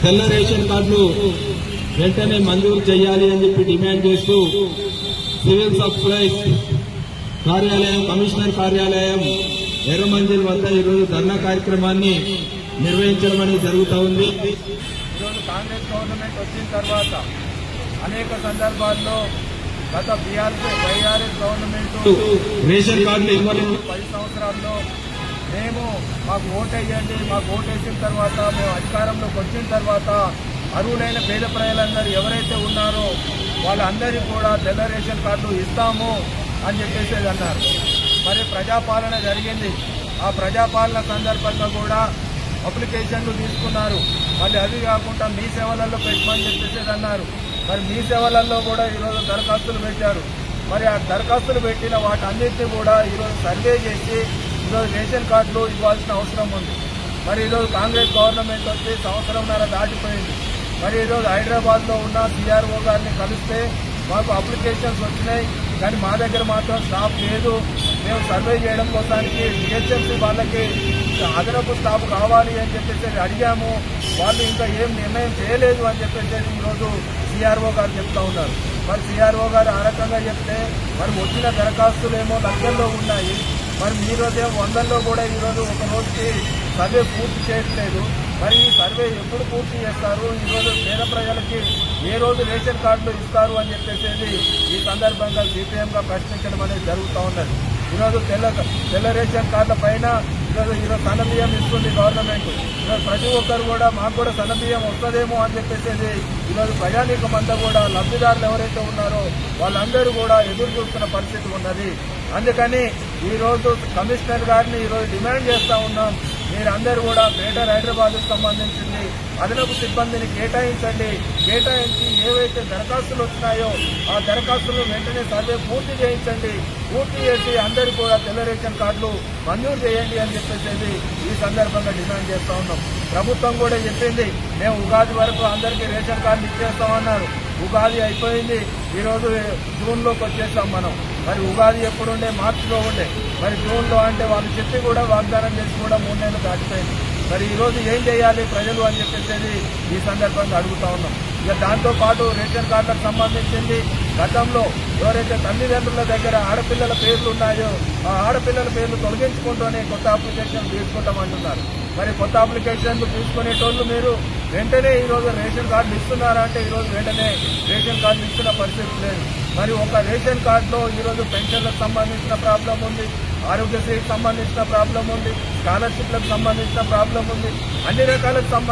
తెల్ల రేషన్ కార్డులు వెంటనే మంజూరు చేయాలి అని చెప్పి డిమాండ్ చేస్తూ సివిల్ సప్లైస్ కార్యాలయం కమిషనర్ కార్యాలయం ఎర్రమంజిల్ వద్ద ఈరోజు ధర్నా కార్యక్రమాన్ని నిర్వహించడం అనేది జరుగుతూ ఉంది. ఈరోజు కాంగ్రెస్ గవర్నమెంట్ వచ్చిన తర్వాత అనేక సందర్భాల్లో గత బీఆర్ఎస్ గవర్నమెంట్ రేషన్ కార్డులు ఇవ్వలేదు. 10 సంవత్సరాల్లో మేము మాకు ఓటేయండి, మాకు ఓటేసిన తర్వాత మేము అధికారంలోకి వచ్చిన తర్వాత అర్హులైన పేద ప్రజలందరూ ఎవరైతే ఉన్నారో వాళ్ళందరికీ కూడా తెల్ల రేషన్ కార్డులు ఇస్తాము అని చెప్పేసి అన్నారు. మరి ప్రజాపాలన జరిగింది. ఆ ప్రజాపాలన సందర్భంగా కూడా అప్లికేషన్లు తీసుకున్నారు. మళ్ళీ అవి కాకుండా మీ సేవలలో పెట్టమని చెప్పేసి అన్నారు. మరి మీ సేవలలో కూడా ఈరోజు దరఖాస్తులు పెట్టారు. మరి ఆ దరఖాస్తులు పెట్టిన వాటన్నిటినీ కూడా ఈరోజు సర్వే చేసి ఈరోజు రేషన్ కార్డులు ఇవ్వాల్సిన అవసరం ఉంది. మరి ఈరోజు కాంగ్రెస్ గవర్నమెంట్ వచ్చి సంవత్సరంన్నర దాటిపోయింది. మరి ఈరోజు హైదరాబాద్లో ఉన్న సిఆర్ఓ గారిని కలిస్తే మాకు అప్లికేషన్స్ వచ్చినాయి, కానీ మా దగ్గర మాత్రం స్టాఫ్ లేదు. మేము సర్వే చేయడం కోసానికి జిహెచ్ఎంసీ వాళ్ళకి అదనపు స్టాఫ్ కావాలి అని చెప్పేసి అడిగాము. వాళ్ళు ఇంకా ఏం నిర్ణయం చేయలేదు అని చెప్పేసి ఈరోజు సిఆర్ఓ గారు చెప్తా ఉన్నారు. మరి సిఆర్ఓ గారు ఆ రకంగా చెప్తే మరి వచ్చిన దరఖాస్తులేమో లక్షల్లో ఉన్నాయి. మరి మీరోజేమో 100లో కూడా ఈరోజు ఒక రోజుకి సర్వే పూర్తి చేయట్లేదు. మరి ఈ సర్వే ఎప్పుడు పూర్తి చేస్తారు? ఈరోజు పేద ప్రజలకి ఏ రోజు రేషన్ కార్డులు ఇస్తారు అని చెప్పేసి ఈ సందర్భంగా సిపిఎంగా ప్రశ్నించడం అనేది జరుగుతూ ఉన్నది. ఈరోజు తెల్ల రేషన్ కార్డుల పైన ఈరోజు సన్న బియ్యం ఇస్తుంది గవర్నమెంట్. ఈరోజు ప్రతి ఒక్కరు కూడా మాకు కూడా సన్న బియ్యం వస్తుందేమో అని చెప్పేసి ఈరోజు ప్రజానీకమంతా కూడా లబ్ధిదారులు ఎవరైతే ఉన్నారో వాళ్ళందరూ కూడా ఎదురు చూస్తున్న పరిస్థితి ఉన్నది. అందుకని ఈరోజు కమిషనర్ గారిని ఈరోజు డిమాండ్ చేస్తూ ఉన్నాం, మీరందరూ కూడా గ్రేటర్ హైదరాబాద్కు సంబంధించింది అదనపు సిబ్బందిని కేటాయించండి. కేటాయించి ఏవైతే దరఖాస్తులు వచ్చినాయో ఆ దరఖాస్తులు వెంటనే సర్వే పూర్తి చేయించండి. పూర్తి చేసి అందరూ కూడా తెల్ల రేషన్ కార్డులు మంజూరు చేయండి అని చెప్పేసి ఈ సందర్భంగా డిమాండ్ చేస్తూ ఉన్నాం. ప్రభుత్వం కూడా చెప్పింది మేము ఉగాది వరకు అందరికీ రేషన్ కార్డులు ఇచ్చేస్తామన్నారు. ఉగాది అయిపోయింది, ఈరోజు జూన్లోకి వచ్చేస్తాం మనం. మరి ఉగాది ఎప్పుడుండే? మార్చిలో ఉండే. మరి జూన్లో అంటే వాళ్ళు చెప్పి కూడా వాగ్దానం చేసి కూడా 3 నెలలు దాటిపోయింది. మరి ఈరోజు ఏం చేయాలి ప్రజలు అని చెప్పేసి ఈ సందర్భంగా అడుగుతా ఉన్నాం. ఇక దాంతోపాటు రేషన్ కార్డులకు సంబంధించింది గతంలో ఎవరైతే తల్లిదండ్రుల దగ్గర ఆడపిల్లల పేర్లు ఉన్నాయో ఆ ఆడపిల్లల పేర్లు తొలగించుకుంటూనే కొత్త అప్లికేషన్లు తీసుకుంటామంటున్నారు. మరి కొత్త అప్లికేషన్లు తీసుకునేటోళ్ళు మీరు వెంటనే ఈరోజు రేషన్ కార్డులు ఇస్తున్నారా అంటే ఈరోజు వెంటనే రేషన్ కార్డులు ఇస్తున్న పరిస్థితి లేదు. మరి ఒక రేషన్ కార్డులో ఈరోజు పెన్షన్లకు సంబంధించిన ప్రాబ్లం ఉంది, ఆరోగ్యశ్రీకి సంబంధించిన ప్రాబ్లం ఉంది, స్కాలర్షిప్లకు సంబంధించిన ప్రాబ్లం ఉంది, అన్ని రకాలకు సంబంధించిన